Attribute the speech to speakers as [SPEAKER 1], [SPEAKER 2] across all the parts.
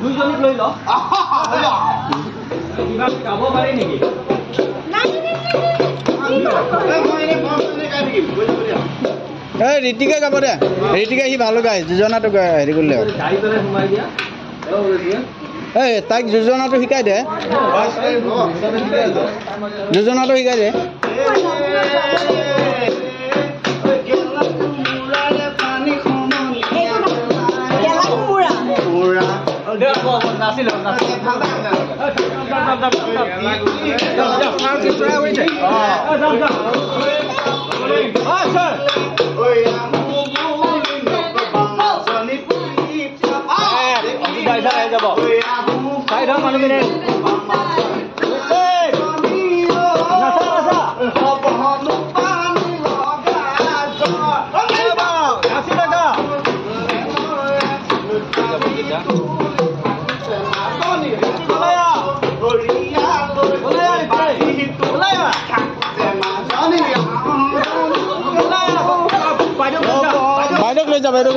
[SPEAKER 1] দুইজনীক লৈ ল কিবা গাব পাৰি নেকি
[SPEAKER 2] এই ঋতিকে গাব দে ঋতিকে সি ভালো গায় যোজনাটো হেৰি কৰিলে এই তাইক যোজনাটো শিকাই দে যোজনাটো শিকাই দে বাইদেউক লৈ যা বাইদেউক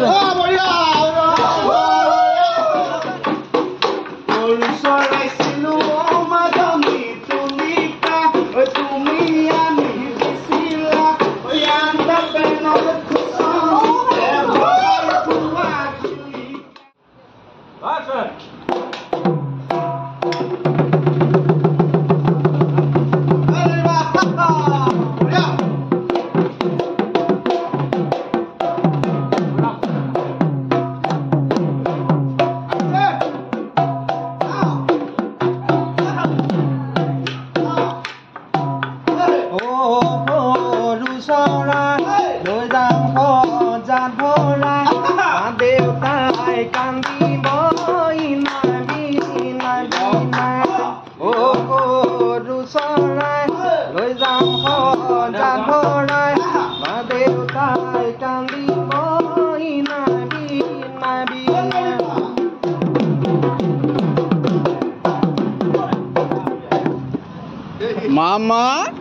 [SPEAKER 2] Mama.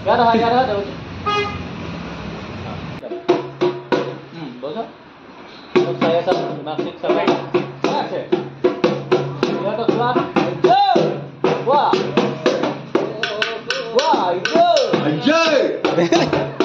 [SPEAKER 2] Gara-gara daw. Bosa. Pag saya sa nasik sa bay. Ase. Ya to keluar. Wah. Wah, itu. Anjay.